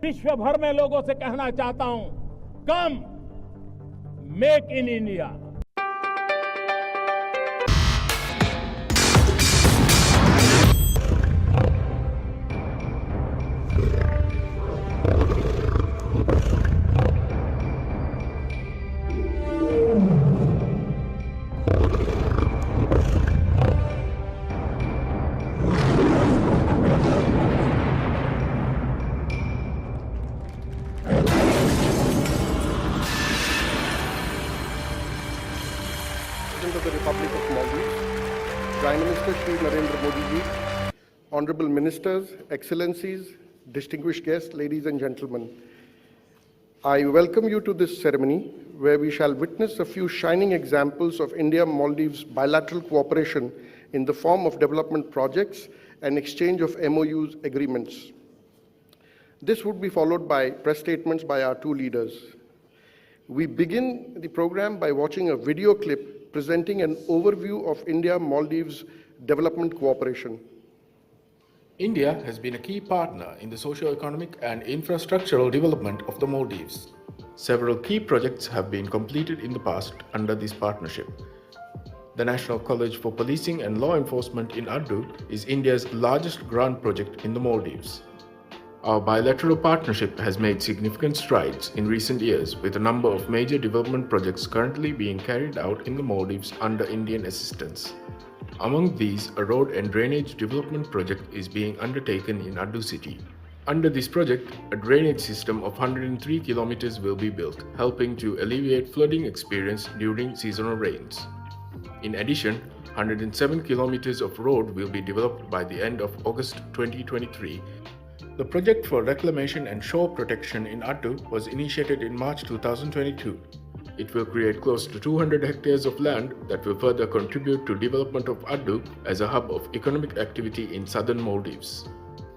विश्व भर में लोगों से कहना चाहता हूं, कम make in India. President of the Republic of Maldives, Prime Minister Shri Narendra Modi ji, Honorable Ministers, Excellencies, distinguished guests, ladies and gentlemen, I welcome you to this ceremony where we shall witness a few shining examples of India-Maldives bilateral cooperation in the form of development projects and exchange of MOUs agreements. This would be followed by press statements by our two leaders. We begin the program by watching a video clip presenting an overview of India-Maldives development cooperation. India has been a key partner in the socio-economic and infrastructural development of the Maldives. Several key projects have been completed in the past under this partnership. The National College for Policing and Law Enforcement in Addu is India's largest grant project in the Maldives. Our bilateral partnership has made significant strides in recent years, with a number of major development projects currently being carried out in the Maldives under Indian assistance. Among these, a road and drainage development project is being undertaken in Addu city. Under this project, a drainage system of 103 kilometers will be built, helping to alleviate flooding experience during seasonal rains. In addition, 107 kilometers of road will be developed by the end of August 2023. The project for reclamation and shore protection in Addu was initiated in March 2022. It will create close to 200 hectares of land that will further contribute to development of Addu as a hub of economic activity in southern Maldives.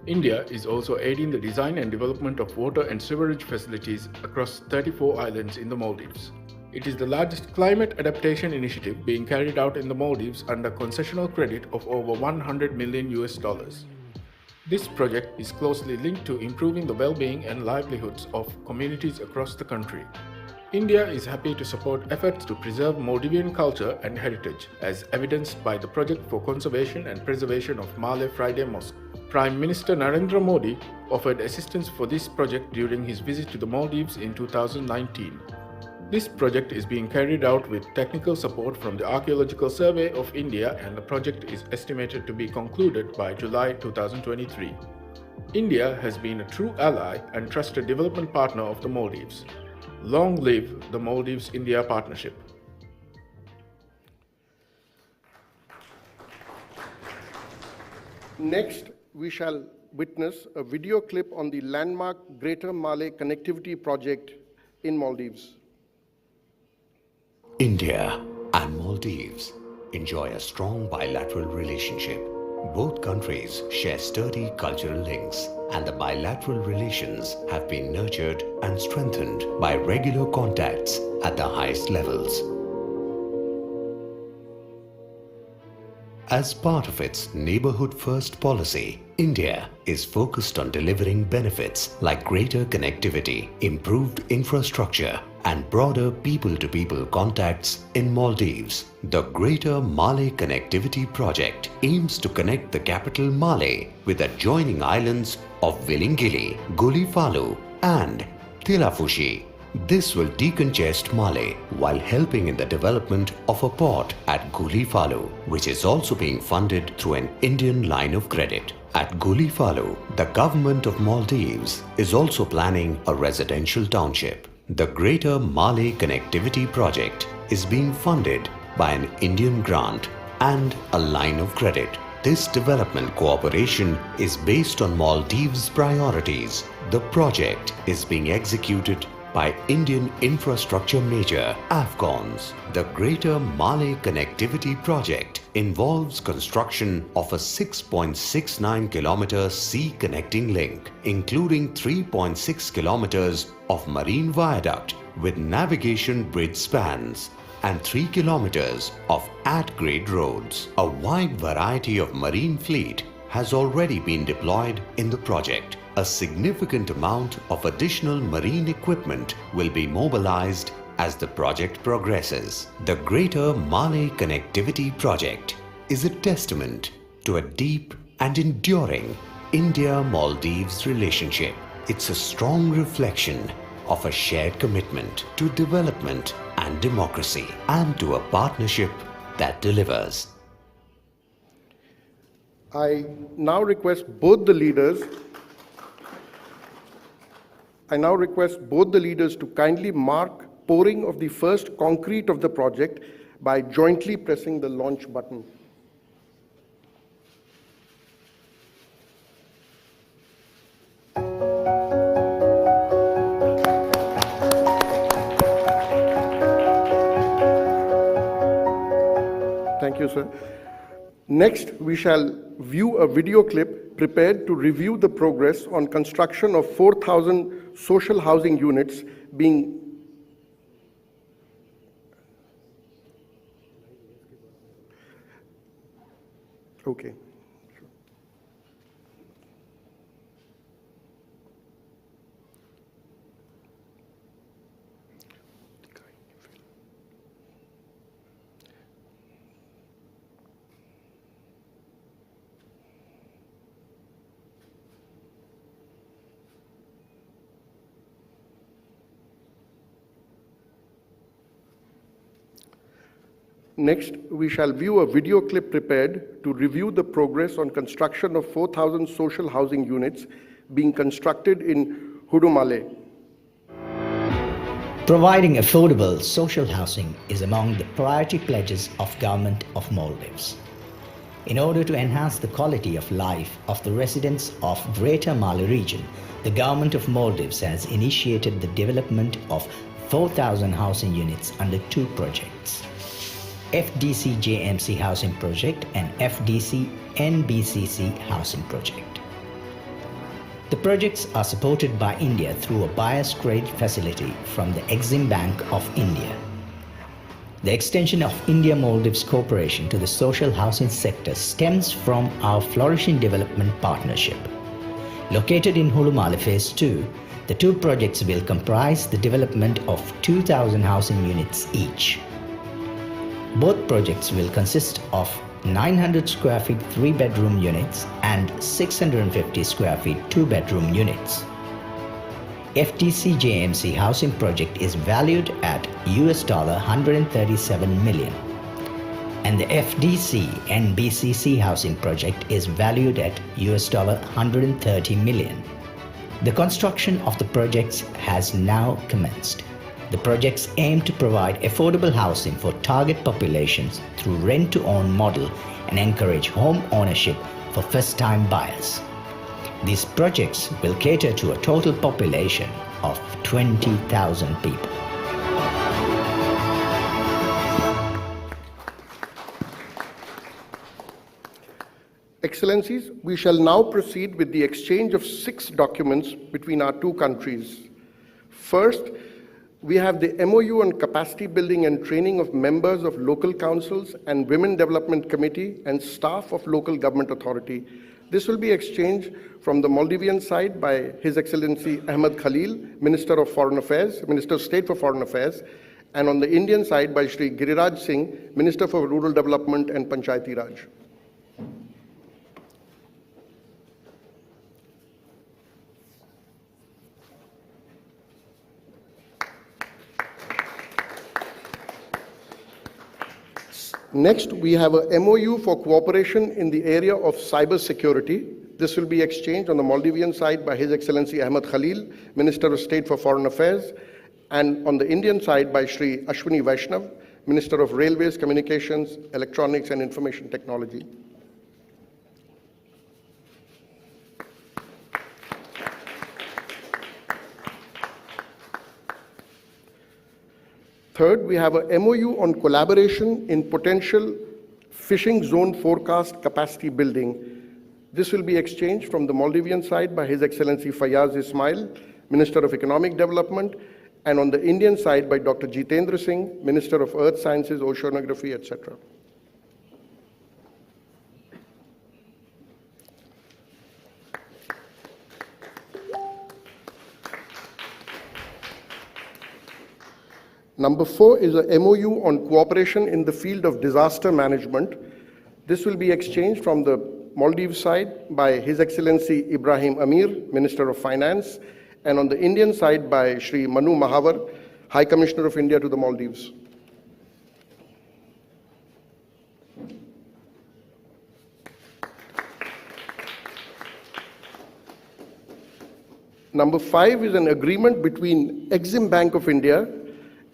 India is also aiding the design and development of water and sewerage facilities across 34 islands in the Maldives. It is the largest climate adaptation initiative being carried out in the Maldives under concessional credit of over $100 million. This project is closely linked to improving the well-being and livelihoods of communities across the country. India is happy to support efforts to preserve Maldivian culture and heritage, as evidenced by the project for conservation and preservation of Malay Friday Mosque. Prime Minister Narendra Modi offered assistance for this project during his visit to the Maldives in 2019. This project is being carried out with technical support from the Archaeological Survey of India, and the project is estimated to be concluded by July 2023. India has been a true ally and trusted development partner of the Maldives. Long live the Maldives-India partnership. Next, we shall witness a video clip on the landmark Greater Malay Connectivity Project in Maldives. India and Maldives enjoy a strong bilateral relationship. Both countries share sturdy cultural links, and the bilateral relations have been nurtured and strengthened by regular contacts at the highest levels. As part of its Neighborhood First policy, India is focused on delivering benefits like greater connectivity, improved infrastructure, and broader people-to-people contacts in Maldives. The Greater Malay Connectivity Project aims to connect the capital Malé with adjoining islands of Vilingili, Gulifalu, and Tilafushi. This will decongest Malé while helping in the development of a port at Gulifalu, which is also being funded through an Indian line of credit. At Gulifalu, the government of Maldives is also planning a residential township. The Greater Malay Connectivity Project is being funded by an Indian grant and a line of credit. This development cooperation is based on Maldives' priorities. The project is being executed by Indian infrastructure major AFCONs. The Greater Malay Connectivity Project involves construction of a 6.69 kilometer sea connecting link, including 3.6 kilometers of marine viaduct with navigation bridge spans and 3 kilometers of at-grade roads. A wide variety of marine fleet has already been deployed in the project. A significant amount of additional marine equipment will be mobilized as the project progresses. The Greater Malay Connectivity Project is a testament to a deep and enduring India-Maldives relationship. It's a strong reflection of a shared commitment to development and democracy, and to a partnership that delivers. I now request both the leaders to kindly mark pouring of the first concrete of the project by jointly pressing the launch button. Thank you, sir. Next, we shall view a video clip prepared to review the progress on construction of 4,000 social housing units being okay. Next, we shall view a video clip prepared to review the progress on construction of 4,000 social housing units being constructed in Hudumale. Providing affordable social housing is among the priority pledges of Government of Maldives. In order to enhance the quality of life of the residents of Greater Malay region, the Government of Maldives has initiated the development of 4,000 housing units under two projects: FDC JMC Housing Project and FDC NBCC Housing Project. The projects are supported by India through a bias credit facility from the Exim Bank of India. The extension of India-Maldives cooperation to the social housing sector stems from our flourishing development partnership. Located in Hudumale Phase 2, the two projects will comprise the development of 2,000 housing units each. Both projects will consist of 900 square feet 3-bedroom units and 650 square feet 2-bedroom units. FDC JMC housing project is valued at $137 million, and the FDC NBCC housing project is valued at $130 million. The construction of the projects has now commenced. The projects aim to provide affordable housing for target populations through rent-to-own model and encourage home ownership for first-time buyers. These projects will cater to a total population of 20,000 people. Excellencies, we shall now proceed with the exchange of 6 documents between our two countries. First, we have the MOU on capacity building and training of members of local councils and Women Development Committee and staff of local government authority. This will be exchanged from the Maldivian side by His Excellency Ahmed Khalil, Minister of Foreign Affairs, Minister of State for Foreign Affairs, and on the Indian side by Shri Giriraj Singh, Minister for Rural Development and Panchayati Raj. Next, we have a MOU for cooperation in the area of cyber security. This will be exchanged on the Maldivian side by His Excellency Ahmed Khalil, Minister of State for Foreign Affairs, and on the Indian side by Shri Ashwini Vaishnav, Minister of Railways, Communications, Electronics and Information Technology. Third, we have a MOU on collaboration in potential fishing zone forecast capacity building. This will be exchanged from the Maldivian side by His Excellency Fayaz Ismail, Minister of Economic Development, and on the Indian side by Dr. Jitendra Singh, Minister of Earth Sciences, Oceanography, etc. Number 4 is a MOU on cooperation in the field of disaster management. This will be exchanged from the Maldives side by His Excellency Ibrahim Amir, Minister of Finance, and on the Indian side by Shri Manu Mahavar, High Commissioner of India to the Maldives. Number 5 is an agreement between Exim Bank of India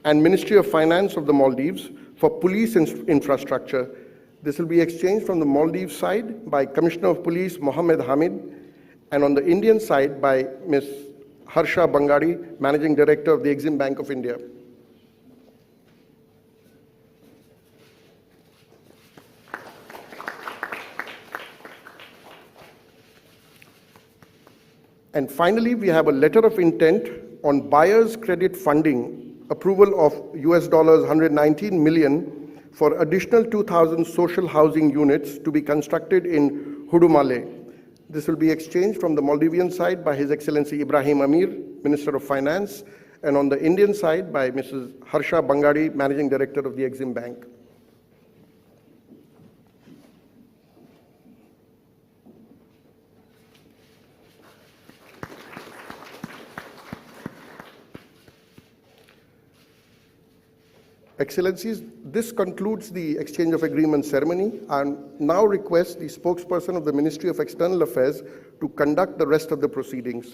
and Ministry of Finance of the Maldives for police infrastructure. This will be exchanged from the Maldives side by Commissioner of Police Mohammed Hamid, and on the Indian side by Ms. Harsha Bangadi, Managing Director of the Exim Bank of India. And finally, we have a letter of intent on buyer's credit funding approval of $119 million for additional 2,000 social housing units to be constructed in Hudumale. This will be exchanged from the Maldivian side by His Excellency Ibrahim Amir, Minister of Finance, and on the Indian side by Mrs. Harsha Bangadi, Managing Director of the Exim Bank. Excellencies, this concludes the exchange of agreement ceremony. I now request the spokesperson of the Ministry of External Affairs to conduct the rest of the proceedings.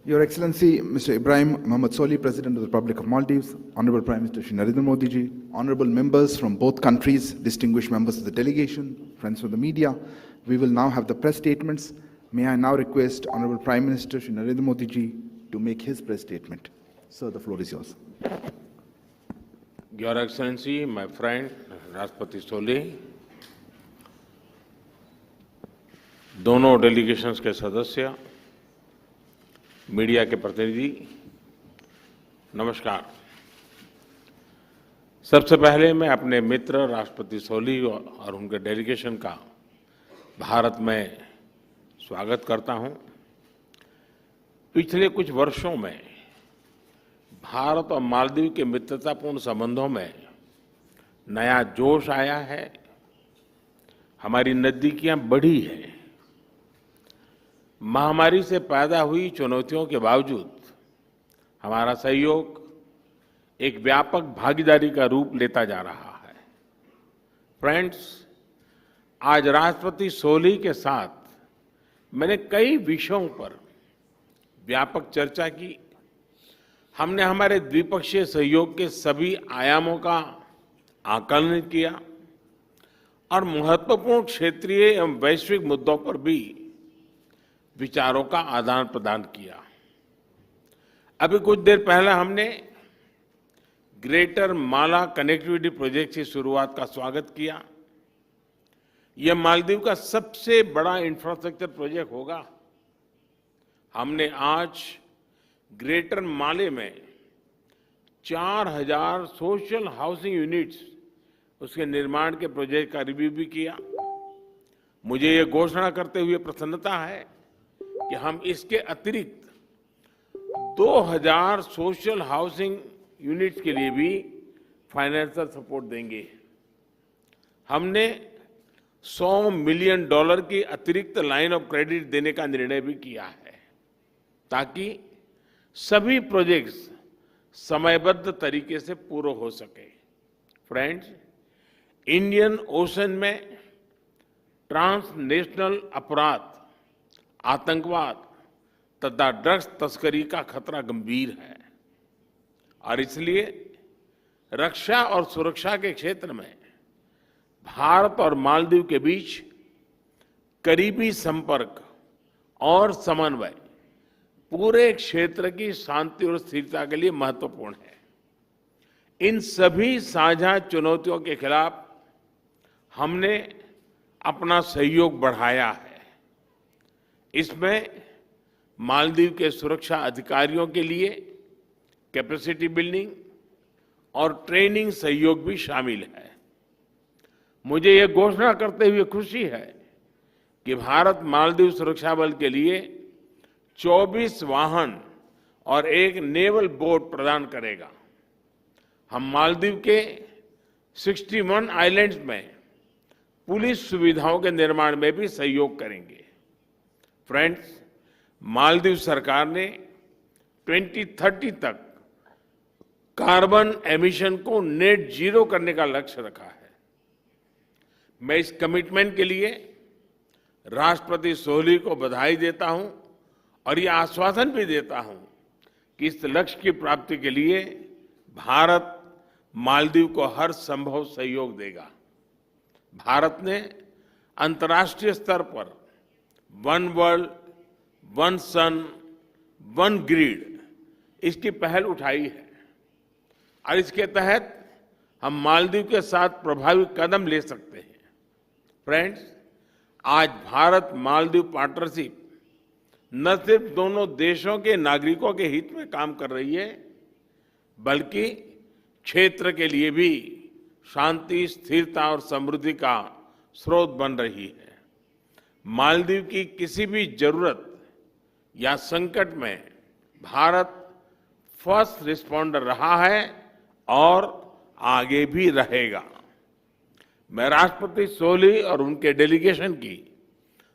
Your Excellency, Mr. Ibrahim Mohammed Solih, President of the Republic of Maldives, Honorable Prime Minister Shri Narendra Modi ji, Honorable members from both countries, distinguished members of the delegation, friends of the media, we will now have the press statements. May I now request Honorable Prime Minister Shri Narendra Modi ji to make his press statement. Sir, the floor is yours. Your Excellency, my friend राष्ट्रपति सोली, दोनों delegations के सदस्य, media के प्रतिनिधि, नमस्कार। सबसे पहले मैं अपने मित्र राष्ट्रपति सोली और उनके डेलीगेशन का भारत में स्वागत करता हूं। पिछले कुछ वर्षों में भारत और मालदीव के मित्रतापूर्ण संबंधों में नया जोश आया है, हमारी नजदीकियां बढ़ी हैं। महामारी से पैदा हुई चुनौतियों के बावजूद हमारा सहयोग एक व्यापक भागीदारी का रूप लेता जा रहा है। फ्रेंड्स, आज राष्ट्रपति सोली के साथ मैंने कई विषयों पर व्यापक चर्चा की। हमने हमारे द्विपक्षीय सहयोग के सभी आयामों का आकलन किया और महत्वपूर्ण क्षेत्रीय एवं वैश्विक मुद्दों पर भी विचारों का आदान प्रदान किया। अभी कुछ देर पहले हमने ग्रेटर माला कनेक्टिविटी प्रोजेक्ट की शुरुआत का स्वागत किया। यह मालदीव का सबसे बड़ा इंफ्रास्ट्रक्चर प्रोजेक्ट होगा। हमने आज ग्रेटर माले में 4000 सोशल हाउसिंग यूनिट्स उसके निर्माण के प्रोजेक्ट का रिव्यू भी किया। मुझे ये घोषणा करते हुए प्रसन्नता है कि हम इसके अतिरिक्त 2000 सोशल हाउसिंग यूनिट्स के लिए भी फाइनेंशियल सपोर्ट देंगे। हमने $100 मिलियन की अतिरिक्त लाइन ऑफ क्रेडिट देने का निर्णय भी किया है ताकि सभी प्रोजेक्ट्स समयबद्ध तरीके से पूरे हो सके। फ्रेंड्स, इंडियन ओशन में ट्रांसनेशनल अपराध, आतंकवाद तथा ड्रग्स तस्करी का खतरा गंभीर है और इसलिए रक्षा और सुरक्षा के क्षेत्र में भारत और मालदीव के बीच करीबी संपर्क और समन्वय पूरे क्षेत्र की शांति और स्थिरता के लिए महत्वपूर्ण है। इन सभी साझा चुनौतियों के खिलाफ हमने अपना सहयोग बढ़ाया है। इसमें मालदीव के सुरक्षा अधिकारियों के लिए कैपेसिटी बिल्डिंग और ट्रेनिंग सहयोग भी शामिल है। मुझे ये घोषणा करते हुए खुशी है कि भारत मालदीव सुरक्षा बल के लिए 24 वाहन और एक नेवल बोट प्रदान करेगा। हम मालदीव के 61 आइलैंड्स में पुलिस सुविधाओं के निर्माण में भी सहयोग करेंगे। फ्रेंड्स, मालदीव सरकार ने 2030 तक कार्बन एमिशन को नेट जीरो करने का लक्ष्य रखा है। मैं इस कमिटमेंट के लिए राष्ट्रपति सोलिह को बधाई देता हूं और ये आश्वासन भी देता हूं कि इस लक्ष्य की प्राप्ति के लिए भारत मालदीव को हर संभव सहयोग देगा। भारत ने अंतर्राष्ट्रीय स्तर पर वन वर्ल्ड, वन सन, वन ग्रिड इसकी पहल उठाई है और इसके तहत हम मालदीव के साथ प्रभावी कदम ले सकते हैं। फ्रेंड्स, आज भारत मालदीव पार्टनरशिप न सिर्फ दोनों देशों के नागरिकों के हित में काम कर रही है, बल्कि क्षेत्र के लिए भी शांति, स्थिरता और समृद्धि का स्रोत बन रही है। मालदीव की किसी भी जरूरत या संकट में भारत फर्स्ट रिस्पॉन्डर रहा है और आगे भी रहेगा। मैं राष्ट्रपति सोलिह और उनके डेलीगेशन की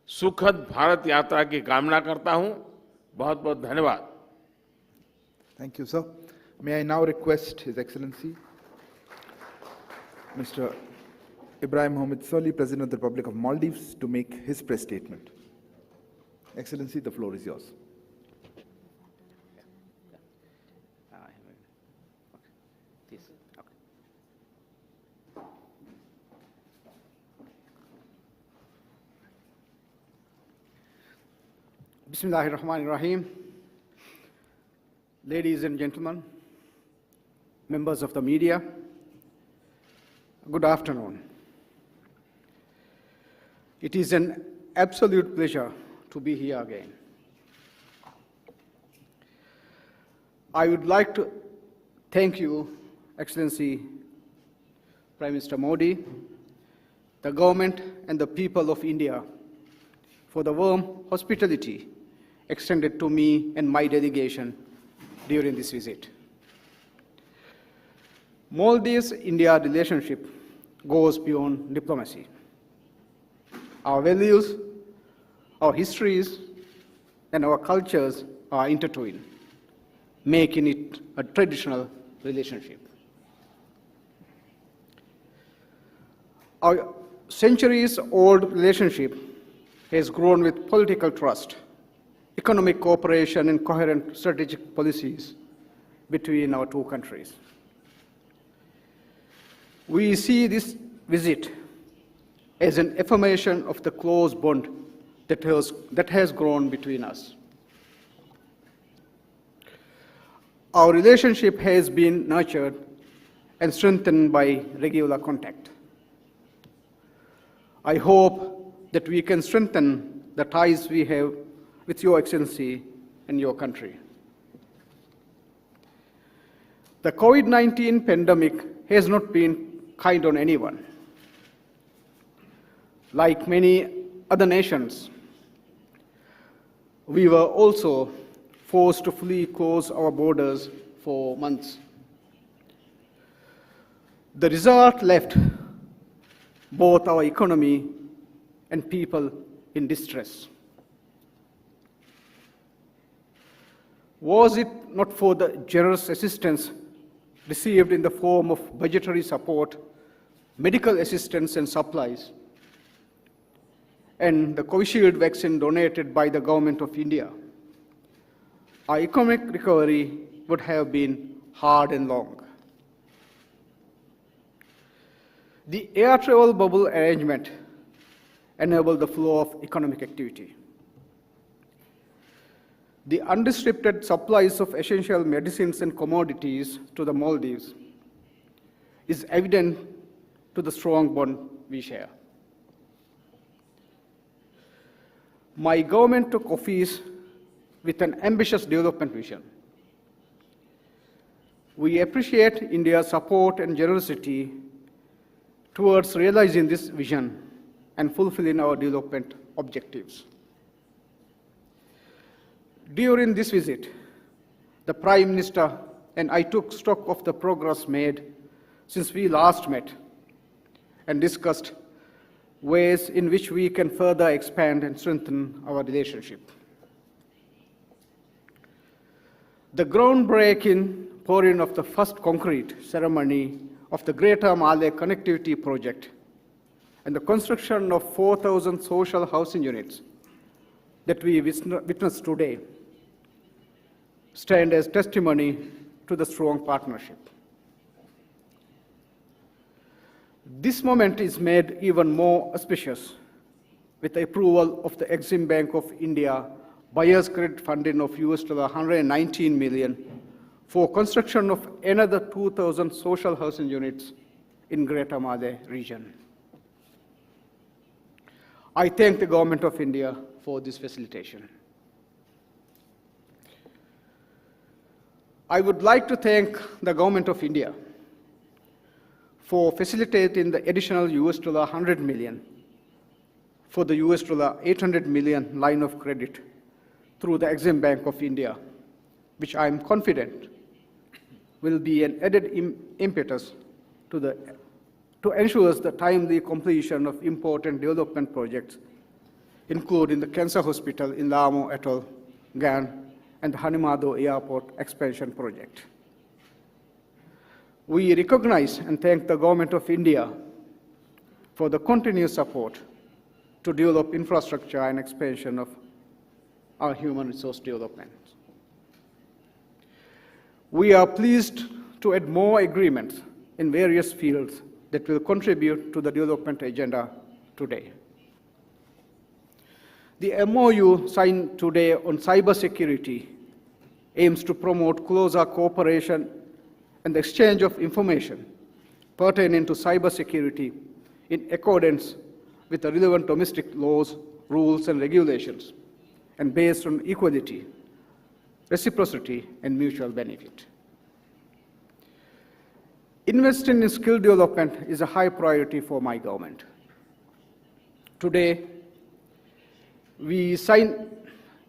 सुखद भारत यात्रा की कामना करता हूं। बहुत बहुत धन्यवाद। Thank you, sir. May I now request His Excellency, Mr. Ibrahim Solih, President of the Republic of Maldives, to make his press statement. Excellency, the floor is yours. Bismillahirrahmanirrahim. Ladies and gentlemen, members of the media, good afternoon. It is an absolute pleasure to be here again. I would like to thank you, Excellency Prime Minister Modi, the government and the people of India for the warm hospitality extended to me and my delegation during this visit. Maldives-India relationship goes beyond diplomacy. Our values, our histories, and our cultures are intertwined, making it a traditional relationship. Our centuries-old relationship has grown with political trust, economic cooperation, and coherent strategic policies between our two countries. We see this visit as an affirmation of the close bond that has grown between us. Our relationship has been nurtured and strengthened by regular contact. I hope that we can strengthen the ties we have with Your Excellency and your country. The COVID-19 pandemic has not been kind on anyone. Like many other nations, we were also forced to fully close our borders for months. The result left both our economy and people in distress. Was it not for the generous assistance received in the form of budgetary support, medical assistance and supplies, and the Covishield vaccine donated by the Government of India, our economic recovery would have been hard and long. The air travel bubble arrangement enabled the flow of economic activity. The unrestricted supplies of essential medicines and commodities to the Maldives is evident to the strong bond we share. My government took office with an ambitious development vision. We appreciate India's support and generosity towards realizing this vision and fulfilling our development objectives. During this visit, the Prime Minister and I took stock of the progress made since we last met and discussed ways in which we can further expand and strengthen our relationship. The groundbreaking pouring of the first concrete ceremony of the Greater Malay Connectivity Project and the construction of 4,000 social housing units that we witnessed today stand as testimony to the strong partnership. This moment is made even more auspicious with the approval of the Exim Bank of India buyer's credit funding of $119 million for construction of another 2,000 social housing units in Greater Malay region. I thank the Government of India for this facilitation. I would like to thank the Government of India for facilitating the additional $100 million for the $800 million line of credit through the Exim Bank of India, which I am confident will be an added impetus to ensure the timely completion of important development projects, including the Cancer Hospital in Lamo Atoll, GAN, and the Hanimado Airport expansion project. We recognize and thank the Government of India for the continuous support to develop infrastructure and expansion of our human resource development. We are pleased to add more agreements in various fields that will contribute to the development agenda today. The MOU signed today on cybersecurity aims to promote closer cooperation and the exchange of information pertaining to cybersecurity in accordance with the relevant domestic laws, rules, and regulations, and based on equality, reciprocity, and mutual benefit. Investing in skill development is a high priority for my government. Today, we sign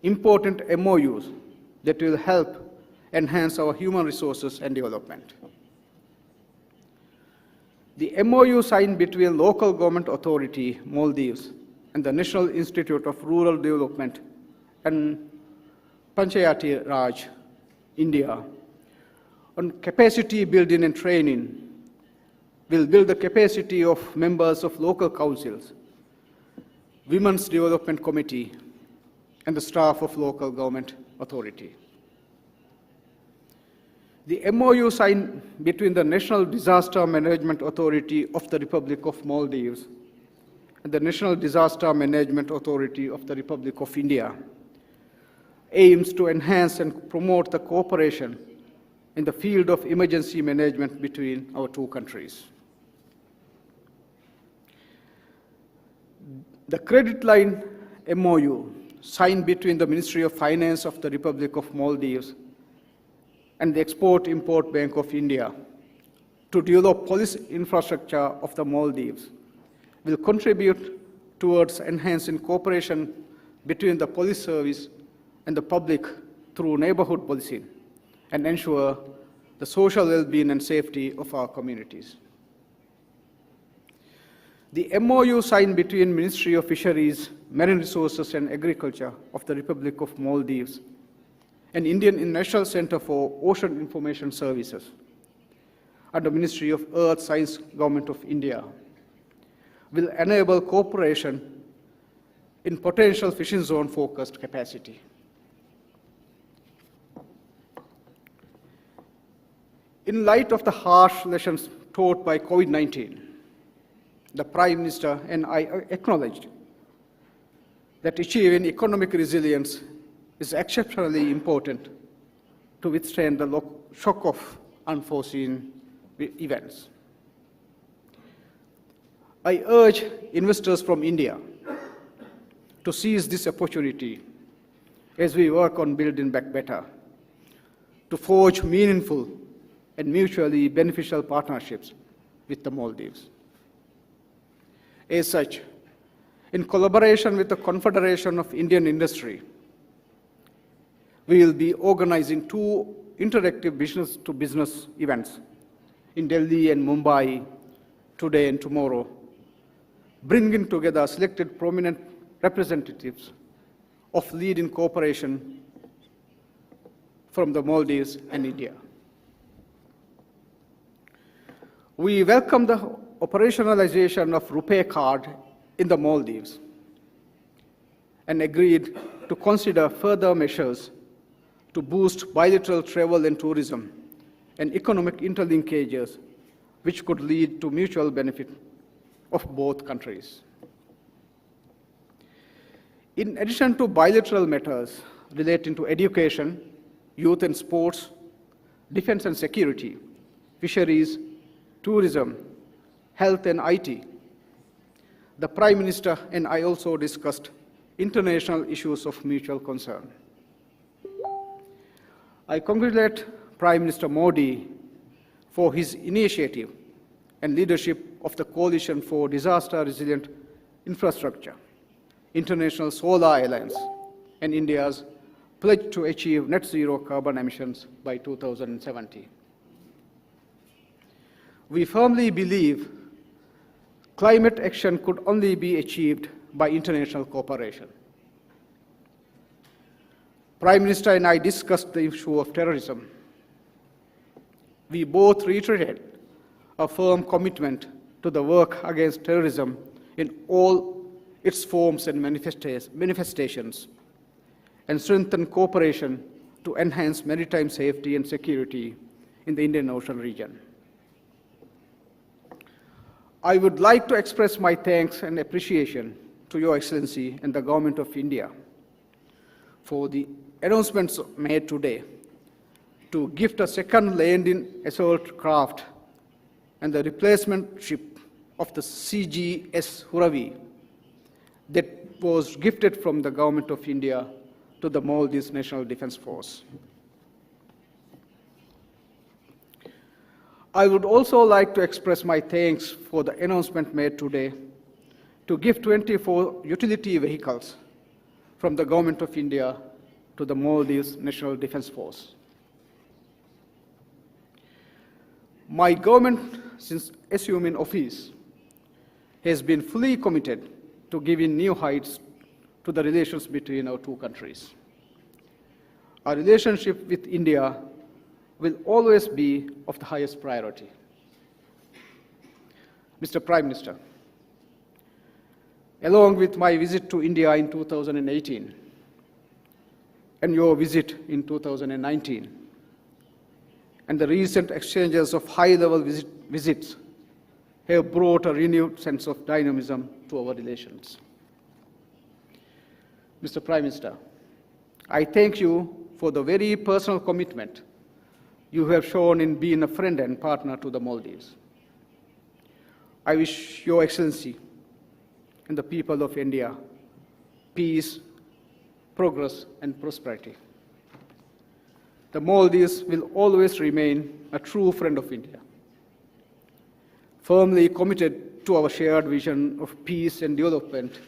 important MOUs that will help enhance our human resources and development. The MOU signed between Local Government Authority, Maldives, and the National Institute of Rural Development and Panchayati Raj, India, on capacity building and training will build the capacity of members of local councils, Women's Development Committee, and the staff of local government authority. The MOU signed between the National Disaster Management Authority of the Republic of Maldives and the National Disaster Management Authority of the Republic of India aims to enhance and promote the cooperation in the field of emergency management between our two countries. The credit line MOU signed between the Ministry of Finance of the Republic of Maldives and the Export-Import Bank of India to develop police infrastructure of the Maldives will contribute towards enhancing cooperation between the police service and the public through neighborhood policing and ensure the social well-being and safety of our communities. The MOU signed between Ministry of Fisheries, Marine Resources and Agriculture of the Republic of Maldives and Indian National Center for Ocean Information Services and the Ministry of Earth Science Government of India will enable cooperation in potential fishing zone focused capacity. In light of the harsh lessons taught by COVID-19, the Prime Minister and I acknowledged that achieving economic resilience is exceptionally important to withstand the shock of unforeseen events. I urge investors from India to seize this opportunity as we work on building back better, to forge meaningful and mutually beneficial partnerships with the Maldives. As such, in collaboration with the Confederation of Indian Industry, we will be organizing 2 interactive business-to-business events in Delhi and Mumbai today and tomorrow, bringing together selected prominent representatives of leading cooperation from the Maldives and India. We welcome the operationalization of RuPay card in the Maldives and agreed to consider further measures to boost bilateral travel and tourism and economic interlinkages, which could lead to mutual benefit of both countries. In addition to bilateral matters relating to education, youth and sports, defense and security, fisheries, tourism, health and IT, the Prime Minister and I also discussed international issues of mutual concern. I congratulate Prime Minister Modi for his initiative and leadership of the Coalition for Disaster Resilient Infrastructure, International Solar Alliance, and India's pledge to achieve net zero carbon emissions by 2070. We firmly believe climate action could only be achieved by international cooperation. Prime Minister and I discussed the issue of terrorism. We both reiterated a firm commitment to the work against terrorism in all its forms and manifestations, and strengthen cooperation to enhance maritime safety and security in the Indian Ocean region. I would like to express my thanks and appreciation to Your Excellency and the Government of India for the announcements made today to gift a second landing assault craft and the replacement ship of the CGS Huravi that was gifted from the Government of India to the Maldives National Defense Force. I would also like to express my thanks for the announcement made today to give 24 utility vehicles from the Government of India to the Maldives National Defense Force. My government, since assuming office, has been fully committed to giving new heights to the relations between our two countries. Our relationship with India will always be of the highest priority. Mr. Prime Minister, along with my visit to India in 2018 and your visit in 2019, and the recent exchanges of high-level visits have brought a renewed sense of dynamism to our relations. Mr. Prime Minister, I thank you for the very personal commitment you have shown in being a friend and partner to the Maldives. I wish Your Excellency and the people of India peace, progress, and prosperity. The Maldives will always remain a true friend of India, firmly committed to our shared vision of peace and development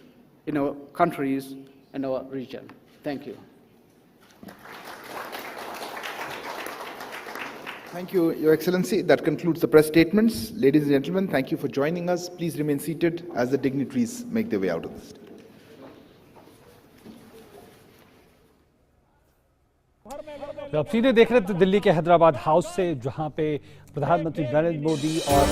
in our countries and our region. Thank you. Thank you, Your Excellency. That concludes the press statements. Ladies and gentlemen, thank you for joining us. Please remain seated as the dignitaries make their way out of the stage. तो अब सीधे देख रहे थे दिल्ली के Hyderabad house से, जहां पे प्रधानमंत्री नरेंद्र मोदी और